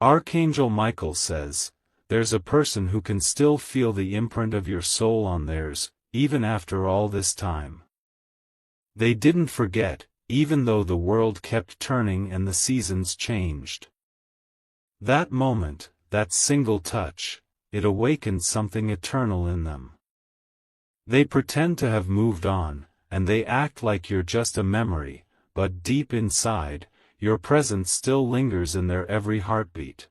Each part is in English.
Archangel Michael says, there's a person who can still feel the imprint of your soul on theirs, even after all this time. They didn't forget, even though the world kept turning and the seasons changed. That moment, that single touch, it awakened something eternal in them. They pretend to have moved on, and they act like you're just a memory, but deep inside, your presence still lingers in their every heartbeat.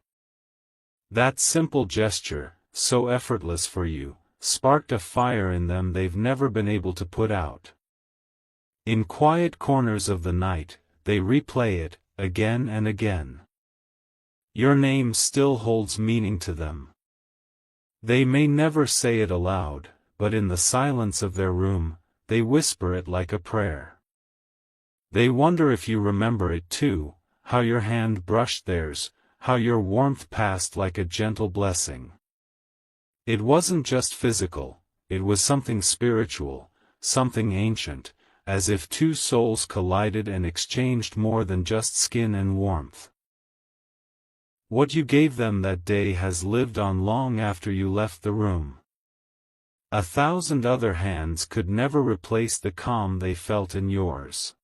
That simple gesture, so effortless for you, sparked a fire in them they've never been able to put out. In quiet corners of the night, they replay it, again and again. Your name still holds meaning to them. They may never say it aloud, but in the silence of their room, they whisper it like a prayer. They wonder if you remember it too, how your hand brushed theirs, how your warmth passed like a gentle blessing. It wasn't just physical, it was something spiritual, something ancient, as if two souls collided and exchanged more than just skin and warmth. What you gave them that day has lived on long after you left the room. 1,000 other hands could never replace the calm they felt in yours.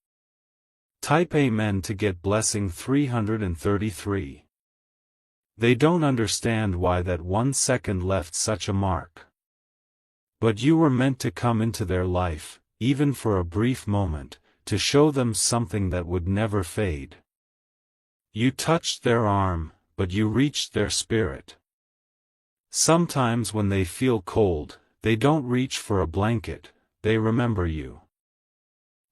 Type Amen to get blessing 333. They don't understand why that 1 second left such a mark. But you were meant to come into their life, even for a brief moment, to show them something that would never fade. You touched their arm, but you reached their spirit. Sometimes when they feel cold, they don't reach for a blanket, they remember you.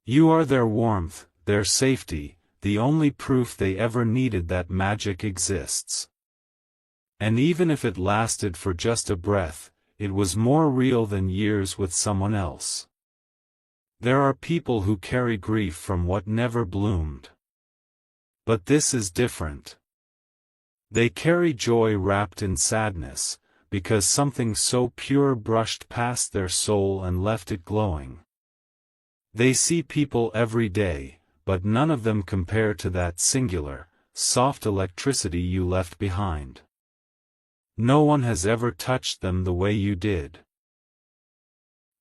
You are their warmth, their safety, the only proof they ever needed that magic exists. And even if it lasted for just a breath, it was more real than years with someone else. There are people who carry grief from what never bloomed. But this is different. They carry joy wrapped in sadness, because something so pure brushed past their soul and left it glowing. They see people every day, but none of them compare to that singular, soft electricity you left behind. No one has ever touched them the way you did.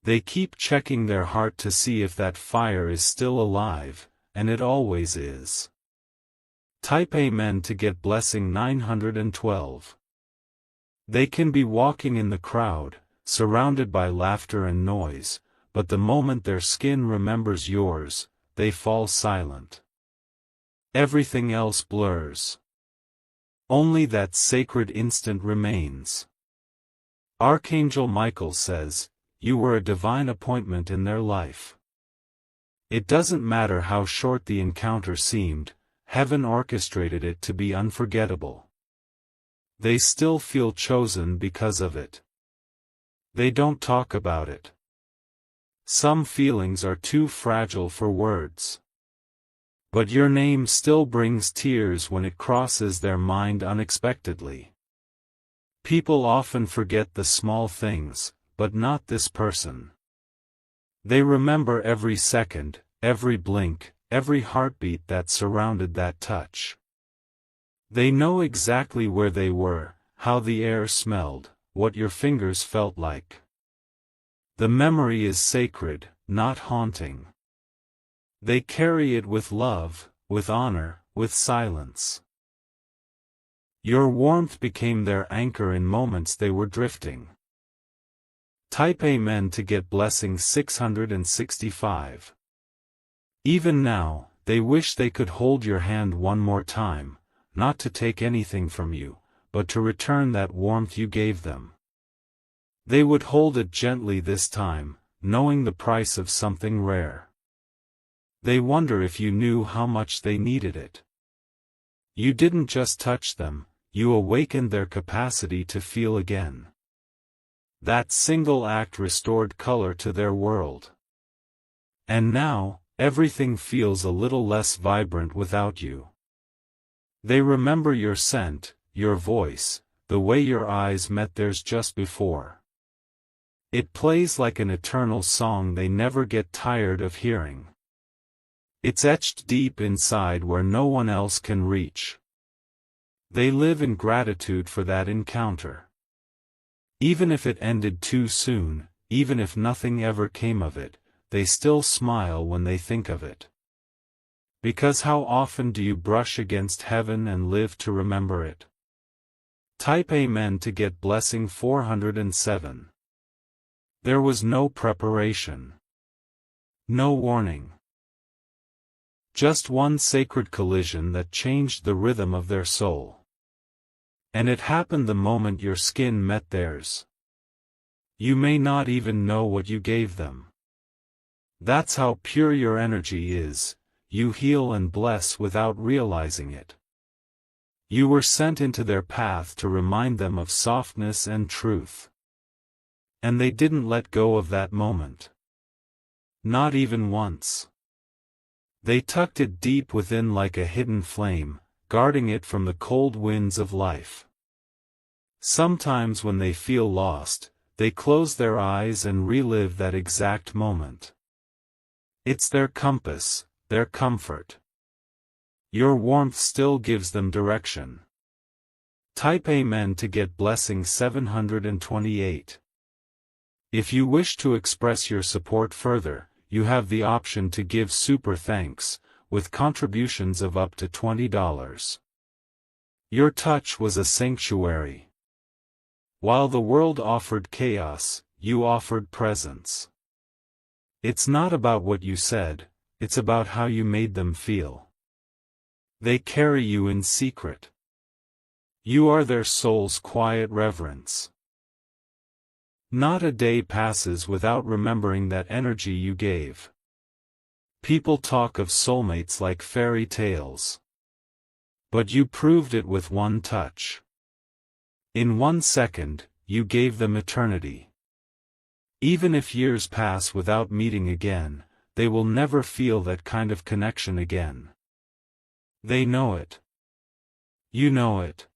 They keep checking their heart to see if that fire is still alive, and it always is. Type Amen to get blessing 912. They can be walking in the crowd, surrounded by laughter and noise, but the moment their skin remembers yours, they fall silent. Everything else blurs. Only that sacred instant remains. Archangel Michael says, you were a divine appointment in their life. It doesn't matter how short the encounter seemed, heaven orchestrated it to be unforgettable. They still feel chosen because of it. They don't talk about it. Some feelings are too fragile for words. But your name still brings tears when it crosses their mind unexpectedly. People often forget the small things, but not this person. They remember every second, every blink, every heartbeat that surrounded that touch. They know exactly where they were, how the air smelled, what your fingers felt like. The memory is sacred, not haunting. They carry it with love, with honor, with silence. Your warmth became their anchor in moments they were drifting. Type Amen to get blessing 665. Even now, they wish they could hold your hand one more time, not to take anything from you, but to return that warmth you gave them. They would hold it gently this time, knowing the price of something rare. They wonder if you knew how much they needed it. You didn't just touch them, you awakened their capacity to feel again. That single act restored color to their world. And now, everything feels a little less vibrant without you. They remember your scent, your voice, the way your eyes met theirs just before. It plays like an eternal song they never get tired of hearing. It's etched deep inside where no one else can reach. They live in gratitude for that encounter. Even if it ended too soon, even if nothing ever came of it, they still smile when they think of it. Because how often do you brush against heaven and live to remember it? Type Amen to get blessing 407. There was no preparation. No warning. Just one sacred collision that changed the rhythm of their soul. And it happened the moment your skin met theirs. You may not even know what you gave them. That's how pure your energy is. You heal and bless without realizing it. You were sent into their path to remind them of softness and truth. And they didn't let go of that moment. Not even once. They tucked it deep within like a hidden flame, guarding it from the cold winds of life. Sometimes when they feel lost, they close their eyes and relive that exact moment. It's their compass, their comfort. Your warmth still gives them direction. Type Amen to get blessing 728. If you wish to express your support further, you have the option to give super thanks, with contributions of up to $20. Your touch was a sanctuary. While the world offered chaos, you offered presence. It's not about what you said, it's about how you made them feel. They carry you in secret. You are their soul's quiet reverence. Not a day passes without remembering that energy you gave. People talk of soulmates like fairy tales. But you proved it with one touch. In 1 second, you gave them eternity. Even if years pass without meeting again, they will never feel that kind of connection again. They know it. You know it.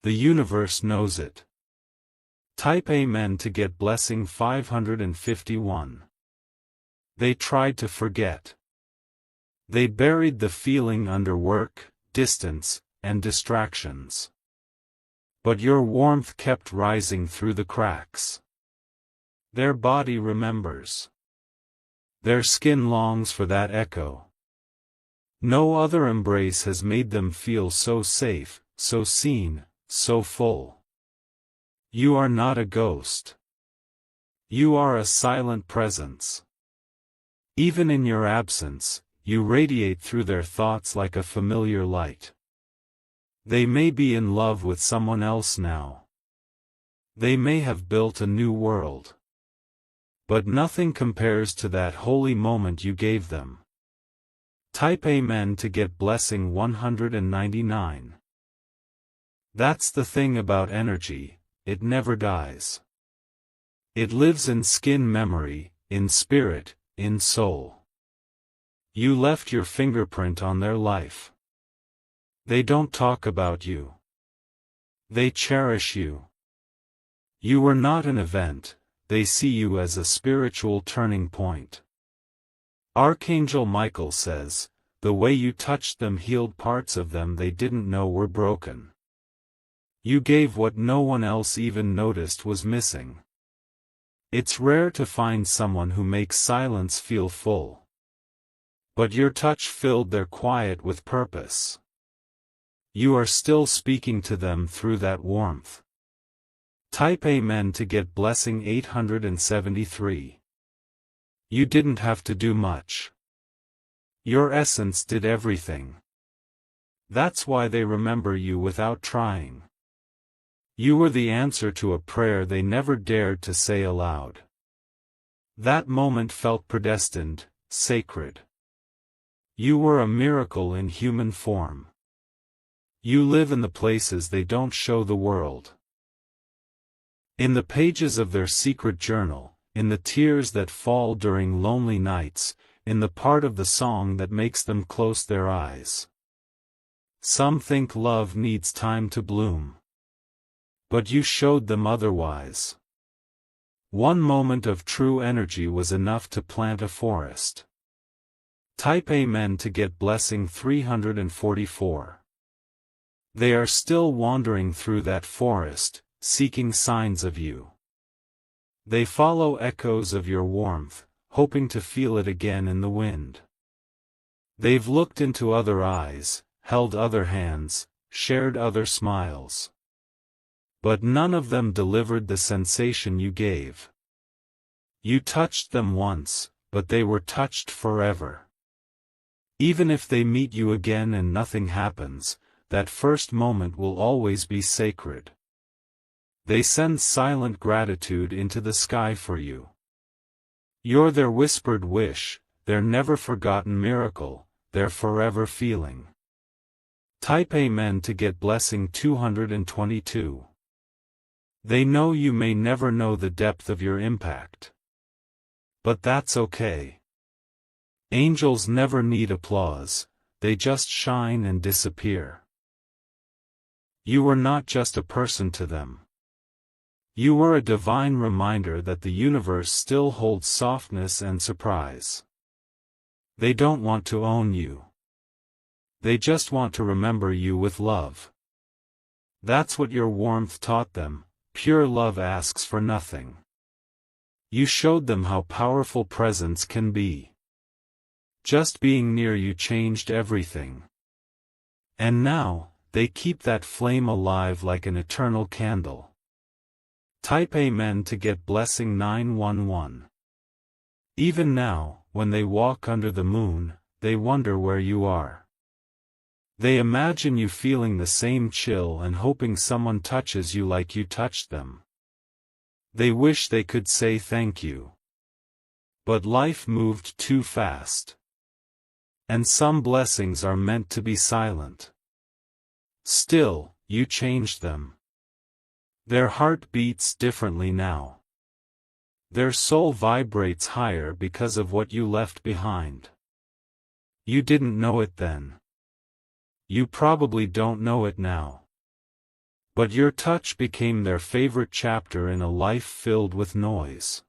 The universe knows it. Type Amen to get blessing 551. They tried to forget. They buried the feeling under work, distance, and distractions. But your warmth kept rising through the cracks. Their body remembers. Their skin longs for that echo. No other embrace has made them feel so safe, so seen, so full. You are not a ghost. You are a silent presence. Even in your absence, you radiate through their thoughts like a familiar light. They may be in love with someone else now. They may have built a new world. But nothing compares to that holy moment you gave them. Type Amen to get blessing 199. That's the thing about energy, it never dies. It lives in skin memory, in spirit, in soul. You left your fingerprint on their life. They don't talk about you. They cherish you. You were not an event, they see you as a spiritual turning point. Archangel Michael says, the way you touched them healed parts of them they didn't know were broken. You gave what no one else even noticed was missing. It's rare to find someone who makes silence feel full. But your touch filled their quiet with purpose. You are still speaking to them through that warmth. Type Amen to get blessing 873. You didn't have to do much. Your essence did everything. That's why they remember you without trying. You were the answer to a prayer they never dared to say aloud. That moment felt predestined, sacred. You were a miracle in human form. You live in the places they don't show the world. In the pages of their secret journal, in the tears that fall during lonely nights, in the part of the song that makes them close their eyes. Some think love needs time to bloom. But you showed them otherwise. One moment of true energy was enough to plant a forest. Type Amen to get blessing 344. They are still wandering through that forest, seeking signs of you. They follow echoes of your warmth, hoping to feel it again in the wind. They've looked into other eyes, held other hands, shared other smiles. But none of them delivered the sensation you gave. You touched them once, but they were touched forever. Even if they meet you again and nothing happens, that first moment will always be sacred. They send silent gratitude into the sky for you. You're their whispered wish, their never-forgotten miracle, their forever feeling. Type Amen to get blessing 222. They know you may never know the depth of your impact. But that's okay. Angels never need applause, they just shine and disappear. You were not just a person to them. You were a divine reminder that the universe still holds softness and surprise. They don't want to own you. They just want to remember you with love. That's what your warmth taught them. Pure love asks for nothing. You showed them how powerful presence can be. Just being near you changed everything. And now, they keep that flame alive like an eternal candle. Type Amen to get blessing 911. Even now, when they walk under the moon, they wonder where you are. They imagine you feeling the same chill and hoping someone touches you like you touched them. They wish they could say thank you. But life moved too fast. And some blessings are meant to be silent. Still, you changed them. Their heart beats differently now. Their soul vibrates higher because of what you left behind. You didn't know it then. You probably don't know it now. But your touch became their favorite chapter in a life filled with noise.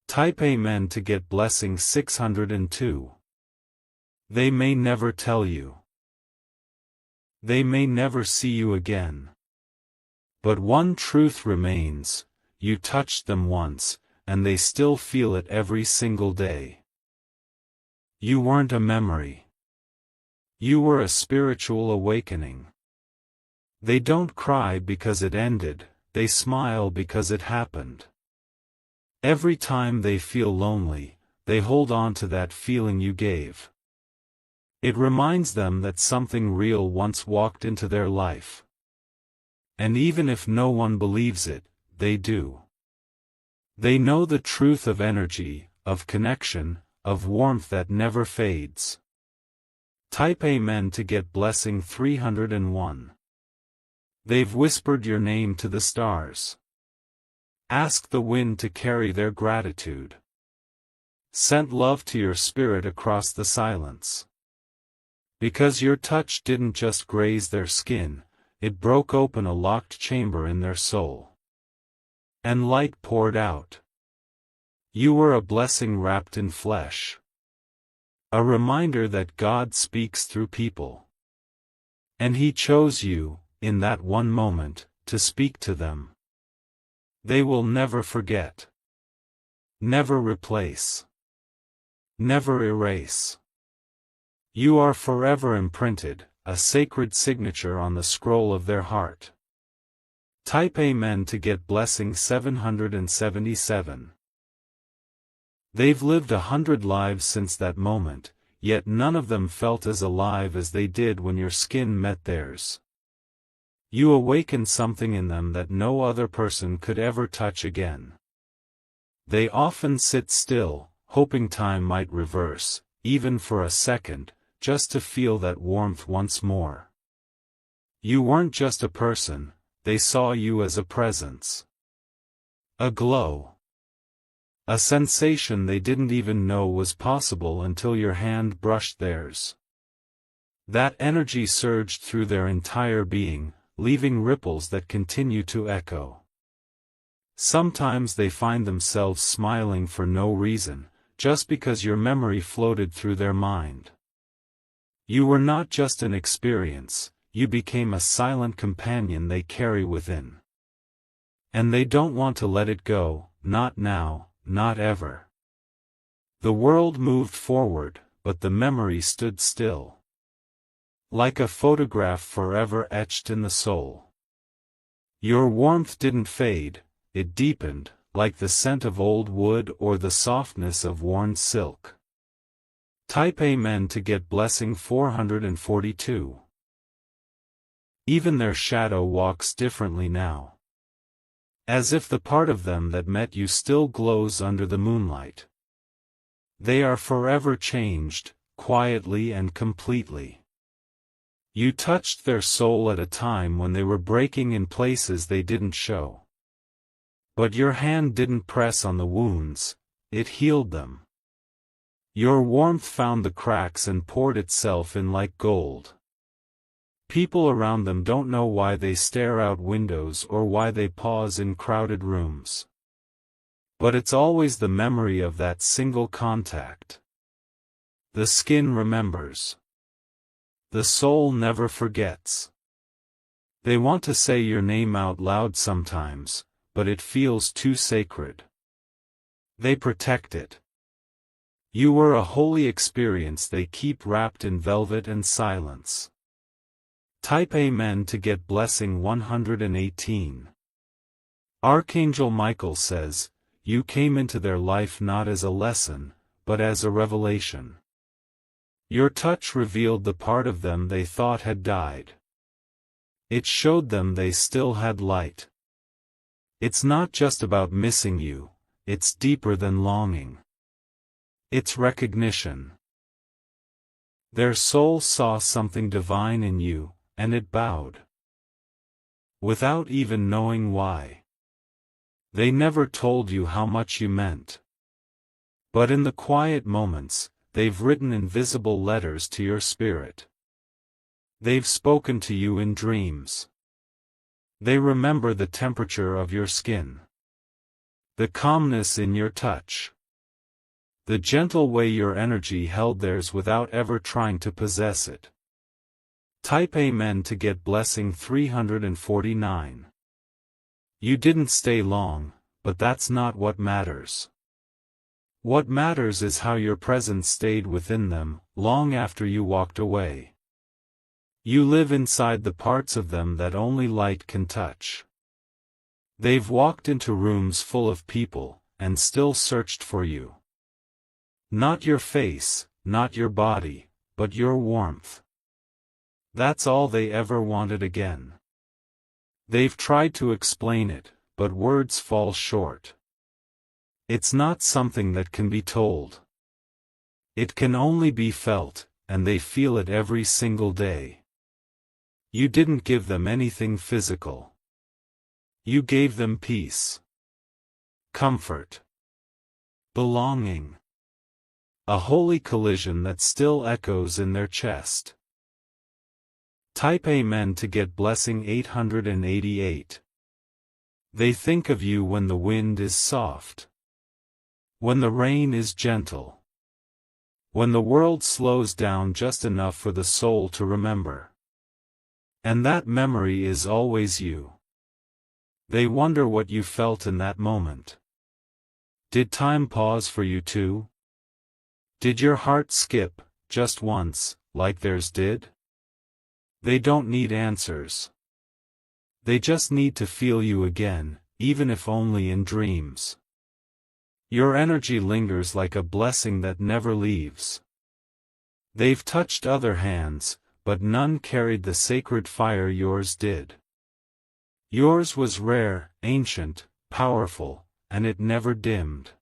Type Amen to get blessing 602. They may never tell you. They may never see you again. But one truth remains, you touched them once, and they still feel it every single day. You weren't a memory. You were a spiritual awakening. They don't cry because it ended, they smile because it happened. Every time they feel lonely, they hold on to that feeling you gave. It reminds them that something real once walked into their life. And even if no one believes it, they do. They know the truth of energy, of connection, of warmth that never fades. Type Amen to get blessing 301. They've whispered your name to the stars. Ask the wind to carry their gratitude. Sent love to your spirit across the silence. Because your touch didn't just graze their skin, it broke open a locked chamber in their soul. And light poured out. You were a blessing wrapped in flesh. A reminder that God speaks through people. And He chose you, in that one moment, to speak to them. They will never forget. Never replace. Never erase. You are forever imprinted, a sacred signature on the scroll of their heart. Type Amen to get blessing 777. They've lived 100 lives since that moment, yet none of them felt as alive as they did when your skin met theirs. You awakened something in them that no other person could ever touch again. They often sit still, hoping time might reverse, even for a second, just to feel that warmth once more. You weren't just a person, they saw you as a presence. A glow. A sensation they didn't even know was possible until your hand brushed theirs. That energy surged through their entire being, leaving ripples that continue to echo. Sometimes they find themselves smiling for no reason, just because your memory floated through their mind. You were not just an experience, you became a silent companion they carry within. And they don't want to let it go, not now, not ever. The world moved forward, but the memory stood still. Like a photograph forever etched in the soul. Your warmth didn't fade, it deepened, like the scent of old wood or the softness of worn silk. Type Amen to get blessing 442. Even their shadow walks differently now. As if the part of them that met you still glows under the moonlight. They are forever changed, quietly and completely. You touched their soul at a time when they were breaking in places they didn't show. But your hand didn't press on the wounds, it healed them. Your warmth found the cracks and poured itself in like gold. People around them don't know why they stare out windows or why they pause in crowded rooms. But it's always the memory of that single contact. The skin remembers. The soul never forgets. They want to say your name out loud sometimes, but it feels too sacred. They protect it. You were a holy experience they keep wrapped in velvet and silence. Type Amen to get blessing 118. Archangel Michael says, you came into their life not as a lesson, but as a revelation. Your touch revealed the part of them they thought had died. It showed them they still had light. It's not just about missing you, it's deeper than longing. It's recognition. Their soul saw something divine in you, and it bowed. Without even knowing why. They never told you how much you meant. But in the quiet moments, they've written invisible letters to your spirit. They've spoken to you in dreams. They remember the temperature of your skin. The calmness in your touch. The gentle way your energy held theirs without ever trying to possess it. Type Amen to get blessing 349. You didn't stay long, but that's not what matters. What matters is how your presence stayed within them, long after you walked away. You live inside the parts of them that only light can touch. They've walked into rooms full of people, and still searched for you. Not your face, not your body, but your warmth. That's all they ever wanted again. They've tried to explain it, but words fall short. It's not something that can be told. It can only be felt, and they feel it every single day. You didn't give them anything physical. You gave them peace. Comfort. Belonging. A holy collision that still echoes in their chest. Type Amen to get blessing 888. They think of you when the wind is soft. When the rain is gentle. When the world slows down just enough for the soul to remember. And that memory is always you. They wonder what you felt in that moment. Did time pause for you too? Did your heart skip, just once, like theirs did? They don't need answers. They just need to feel you again, even if only in dreams. Your energy lingers like a blessing that never leaves. They've touched other hands, but none carried the sacred fire yours did. Yours was rare, ancient, powerful, and it never dimmed.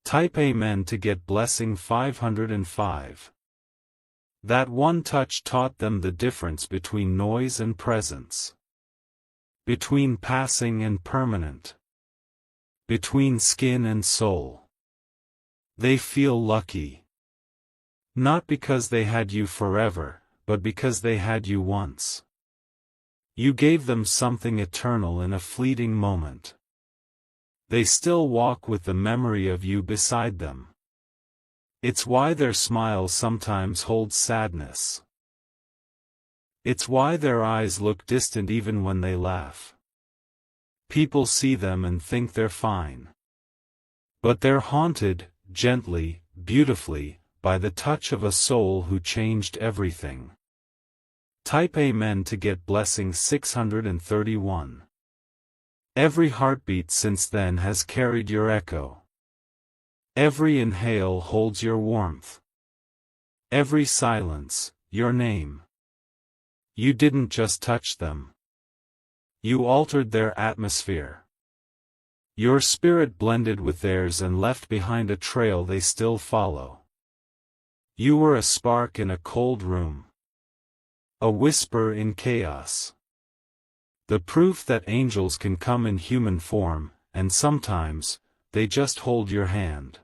Type Amen to get blessing 505. That one touch taught them the difference between noise and presence. Between passing and permanent. Between skin and soul. They feel lucky. Not because they had you forever, but because they had you once. You gave them something eternal in a fleeting moment. They still walk with the memory of you beside them. It's why their smile sometimes holds sadness. It's why their eyes look distant even when they laugh. People see them and think they're fine. But they're haunted, gently, beautifully, by the touch of a soul who changed everything. Type Amen to get blessing 631. Every heartbeat since then has carried your echo. Every inhale holds your warmth. Every silence, your name. You didn't just touch them. You altered their atmosphere. Your spirit blended with theirs and left behind a trail they still follow. You were a spark in a cold room. A whisper in chaos. The proof that angels can come in human form, and sometimes, they just hold your hand.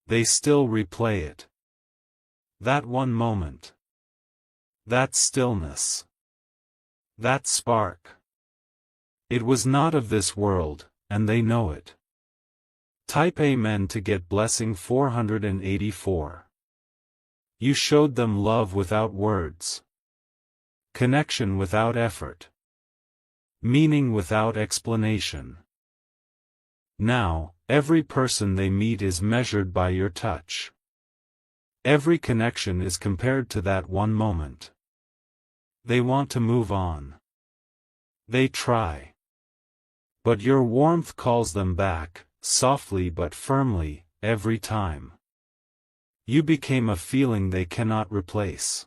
They still replay it. That one moment. That stillness. That spark. It was not of this world, and they know it. Type Amen to get blessing 484. You showed them love without words. Connection without effort. Meaning without explanation. Now, every person they meet is measured by your touch. Every connection is compared to that one moment. They want to move on. They try. But your warmth calls them back, softly but firmly, every time. You became a feeling they cannot replace.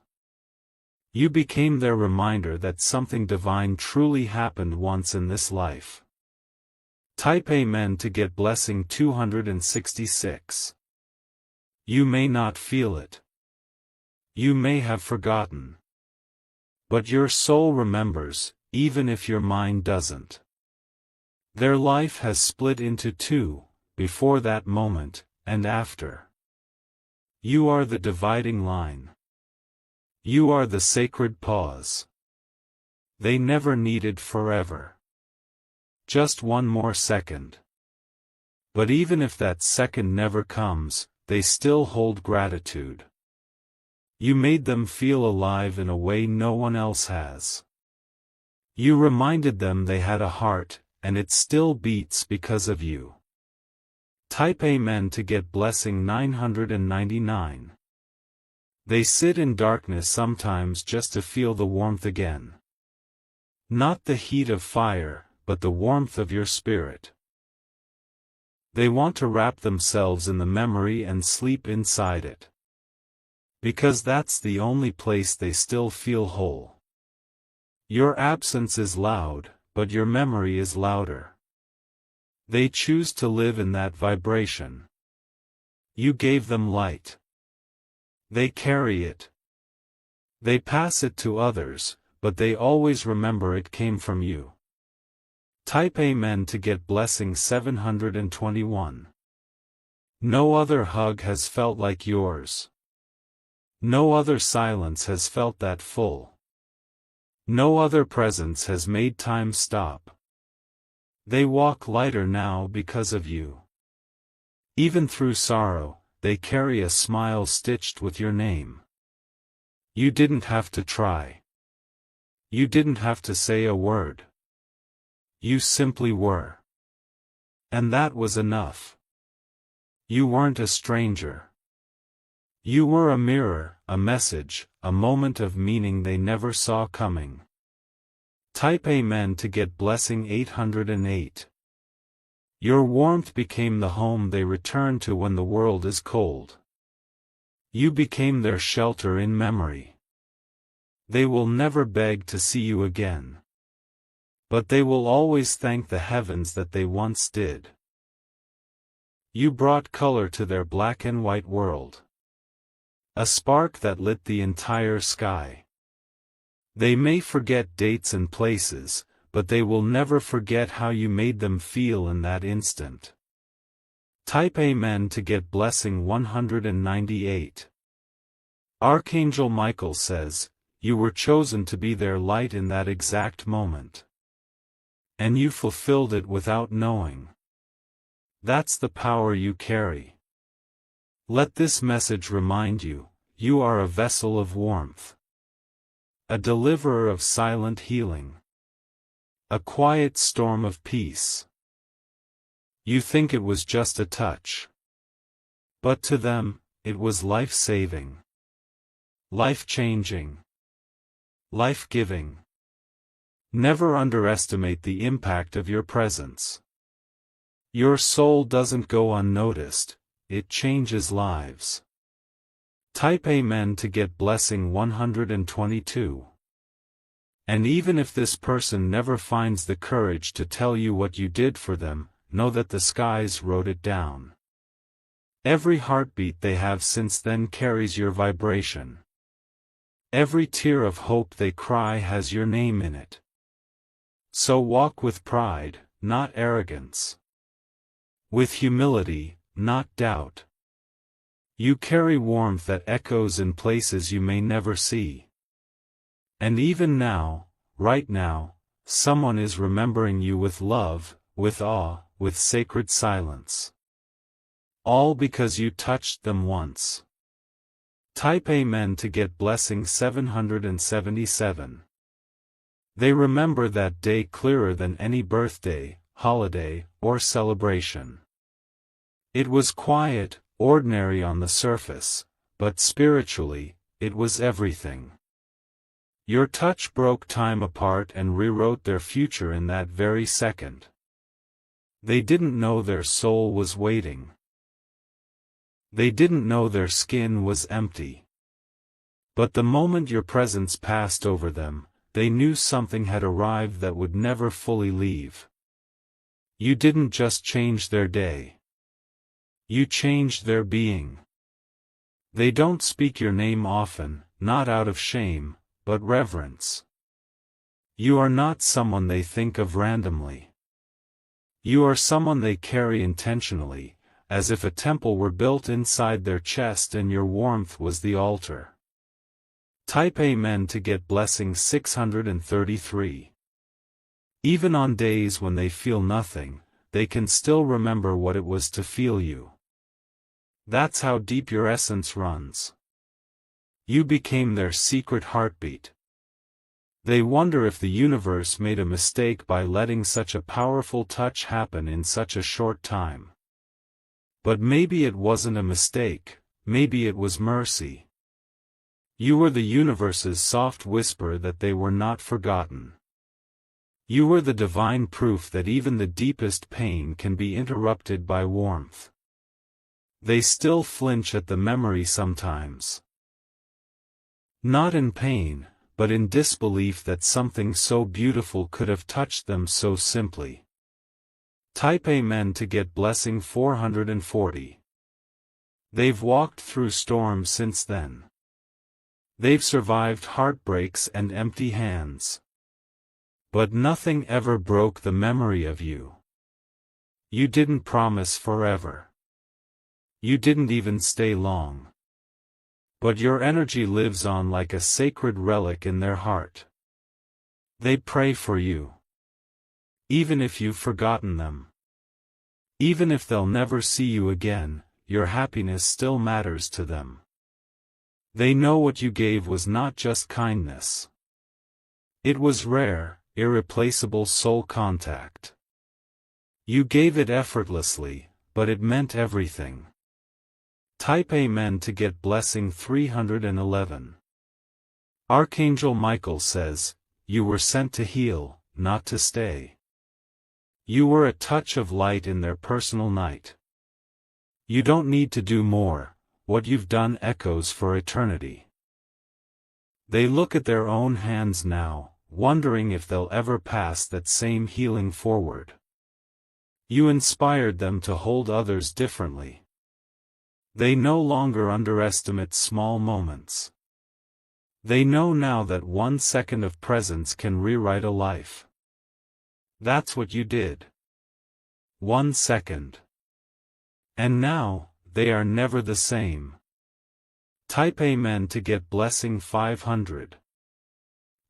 You became their reminder that something divine truly happened once in this life. Type Amen to get blessing 266. You may not feel it. You may have forgotten. But your soul remembers, even if your mind doesn't. Their life has split into two, before that moment, and after. You are the dividing line. You are the sacred pause. They never needed forever. Just one more second. But even if that second never comes, they still hold gratitude. You made them feel alive in a way no one else has. You reminded them they had a heart, and it still beats because of you. Type Amen to get blessing 999. They sit in darkness sometimes just to feel the warmth again. Not the heat of fire, but the warmth of your spirit. They want to wrap themselves in the memory and sleep inside it. Because that's the only place they still feel whole. Your absence is loud, but your memory is louder. They choose to live in that vibration. You gave them light. They carry it. They pass it to others, but they always remember it came from you. Type Amen to get blessing 721. No other hug has felt like yours. No other silence has felt that full. No other presence has made time stop. They walk lighter now because of you. Even through sorrow, they carry a smile stitched with your name. You didn't have to try. You didn't have to say a word. You simply were. And that was enough. You weren't a stranger. You were a mirror, a message, a moment of meaning they never saw coming. Type Amen to get blessing 808. Your warmth became the home they return to when the world is cold. You became their shelter in memory. They will never beg to see you again. But they will always thank the heavens that they once did. You brought color to their black and white world. A spark that lit the entire sky. They may forget dates and places, but they will never forget how you made them feel in that instant. Type Amen to get blessing 198. Archangel Michael says, you were chosen to be their light in that exact moment. And you fulfilled it without knowing. That's the power you carry. Let this message remind you, you are a vessel of warmth. A deliverer of silent healing. A quiet storm of peace. You think it was just a touch. But to them, it was life-saving. Life-changing. Life-giving. Never underestimate the impact of your presence. Your soul doesn't go unnoticed, it changes lives. Type Amen to get blessing 122. And even if this person never finds the courage to tell you what you did for them, know that the skies wrote it down. Every heartbeat they have since then carries your vibration. Every tear of hope they cry has your name in it. So walk with pride, not arrogance. With humility, not doubt. You carry warmth that echoes in places you may never see. And even now, right now, someone is remembering you with love, with awe, with sacred silence. All because you touched them once. Type Amen to get blessing 777. They remember that day clearer than any birthday, holiday, or celebration. It was quiet, ordinary on the surface, but spiritually, it was everything. Your touch broke time apart and rewrote their future in that very second. They didn't know their soul was waiting. They didn't know their skin was empty. But the moment your presence passed over them, they knew something had arrived that would never fully leave. You didn't just change their day. You changed their being. They don't speak your name often, not out of shame, but reverence. You are not someone they think of randomly. You are someone they carry intentionally, as if a temple were built inside their chest and your warmth was the altar. Type Amen to get blessing 633. Even on days when they feel nothing, they can still remember what it was to feel you. That's how deep your essence runs. You became their secret heartbeat. They wonder if the universe made a mistake by letting such a powerful touch happen in such a short time. But maybe it wasn't a mistake, maybe it was mercy. You were the universe's soft whisper that they were not forgotten. You were the divine proof that even the deepest pain can be interrupted by warmth. They still flinch at the memory sometimes. Not in pain, but in disbelief that something so beautiful could have touched them so simply. Type Amen to get blessing 440. They've walked through storms since then. They've survived heartbreaks and empty hands. But nothing ever broke the memory of you. You didn't promise forever. You didn't even stay long. But your energy lives on like a sacred relic in their heart. They pray for you. Even if you've forgotten them. Even if they'll never see you again, your happiness still matters to them. They know what you gave was not just kindness. It was rare, irreplaceable soul contact. You gave it effortlessly, but it meant everything. Type Amen to get blessing 311. Archangel Michael says, you were sent to heal, not to stay. You were a touch of light in their personal night. You don't need to do more, what you've done echoes for eternity. They look at their own hands now, wondering if they'll ever pass that same healing forward. You inspired them to hold others differently. They no longer underestimate small moments. They know now that 1 second of presence can rewrite a life. That's what you did. 1 second. And now, they are never the same. Type Amen to get blessing 500.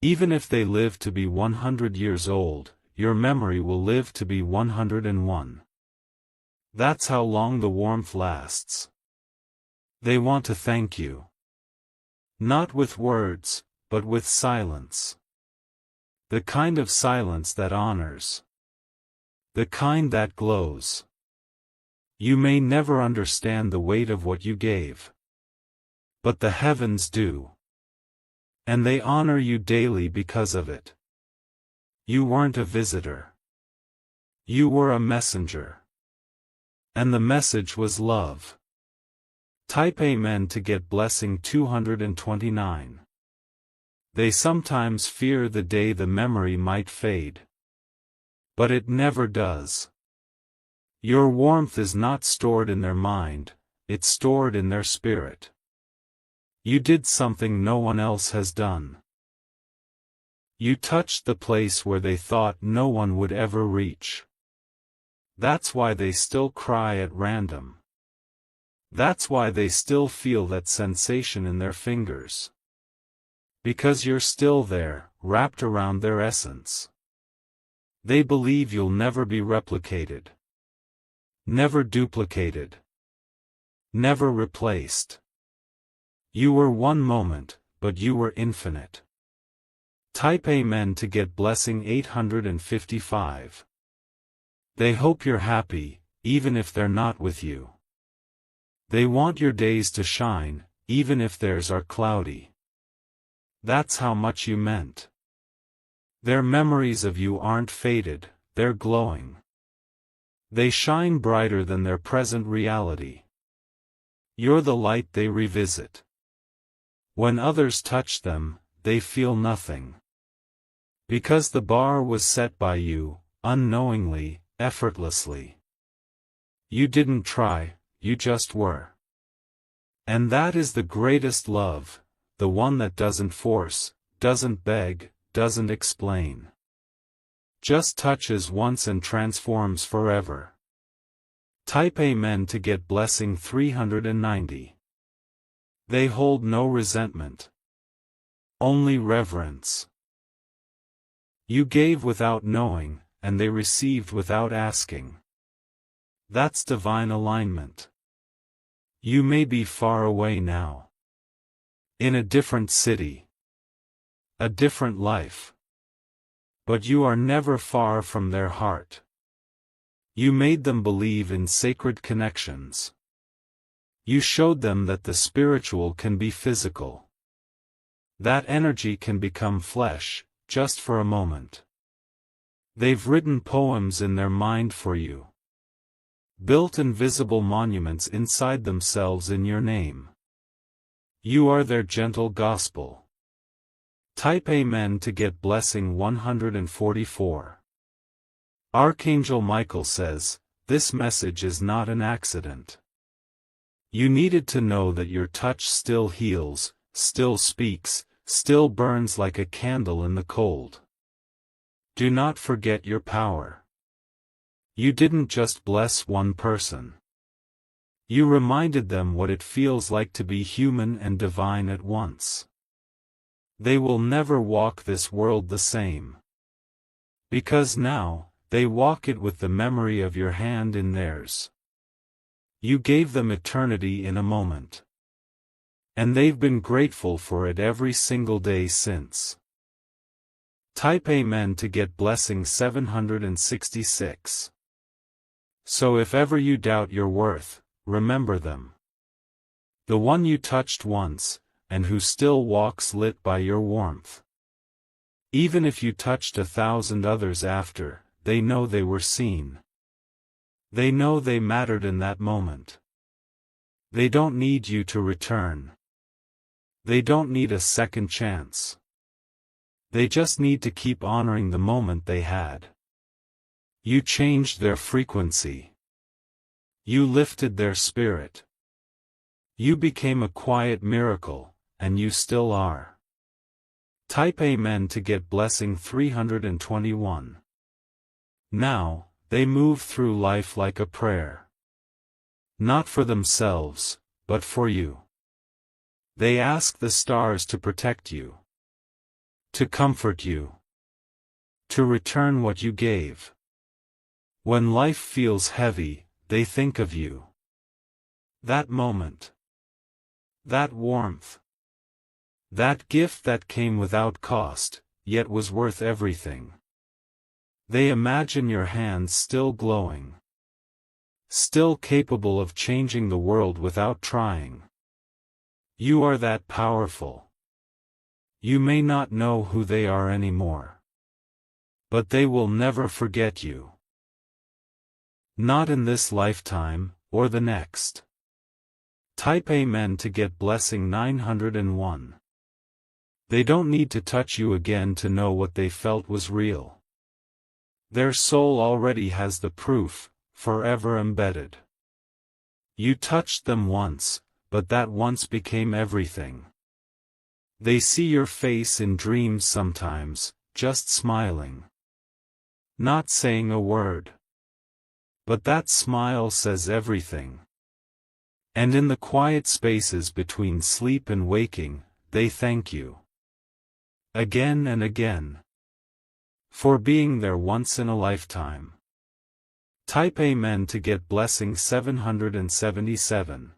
Even if they live to be 100 years old, your memory will live to be 101. That's how long the warmth lasts. They want to thank you. Not with words, but with silence. The kind of silence that honors. The kind that glows. You may never understand the weight of what you gave. But the heavens do. And they honor you daily because of it. You weren't a visitor. You were a messenger. And the message was love. Type Amen to get blessing 229. They sometimes fear the day the memory might fade. But it never does. Your warmth is not stored in their mind, it's stored in their spirit. You did something no one else has done. You touched the place where they thought no one would ever reach. That's why they still cry at random. That's why they still feel that sensation in their fingers. Because you're still there, wrapped around their essence. They believe you'll never be replicated. Never duplicated. Never replaced. You were one moment, but you were infinite. Type Amen to get blessing 855. They hope you're happy, even if they're not with you. They want your days to shine, even if theirs are cloudy. That's how much you meant. Their memories of you aren't faded, they're glowing. They shine brighter than their present reality. You're the light they revisit. When others touch them, they feel nothing. Because the bar was set by you, unknowingly, effortlessly. You didn't try, you just were. And that is the greatest love, the one that doesn't force, doesn't beg, doesn't explain. Just touches once and transforms forever. Type Amen to get blessing 390. They hold no resentment. Only reverence. You gave without knowing, and they received without asking. That's divine alignment. You may be far away now. In a different city. A different life. But you are never far from their heart. You made them believe in sacred connections. You showed them that the spiritual can be physical. That energy can become flesh, just for a moment. They've written poems in their mind for you. Built invisible monuments inside themselves in your name. You are their gentle gospel. Type Amen to get blessing 144. Archangel Michael says, this message is not an accident. You needed to know that your touch still heals, still speaks, still burns like a candle in the cold. Do not forget your power. You didn't just bless one person. You reminded them what it feels like to be human and divine at once. They will never walk this world the same. Because now, they walk it with the memory of your hand in theirs. You gave them eternity in a moment. And they've been grateful for it every single day since. Type Amen to get blessing 766. So if ever you doubt your worth, remember them. The one you touched once, and who still walks lit by your warmth. Even if you touched 1,000 others after, they know they were seen. They know they mattered in that moment. They don't need you to return. They don't need a second chance. They just need to keep honoring the moment they had. You changed their frequency. You lifted their spirit. You became a quiet miracle, and you still are. Type Amen to get blessing 321. Now, they move through life like a prayer. Not for themselves, but for you. They ask the stars to protect you. To comfort you. To return what you gave. When life feels heavy, they think of you. That moment. That warmth. That gift that came without cost, yet was worth everything. They imagine your hands still glowing, still capable of changing the world without trying. You are that powerful. You may not know who they are anymore, but they will never forget you. Not in this lifetime, or the next. Type Amen to get blessing 901. They don't need to touch you again to know what they felt was real. Their soul already has the proof, forever embedded. You touched them once, but that once became everything. They see your face in dreams sometimes, just smiling, not saying a word. But that smile says everything. And in the quiet spaces between sleep and waking, they thank you. Again and again. For being there once in a lifetime. Type Amen to get blessing 777.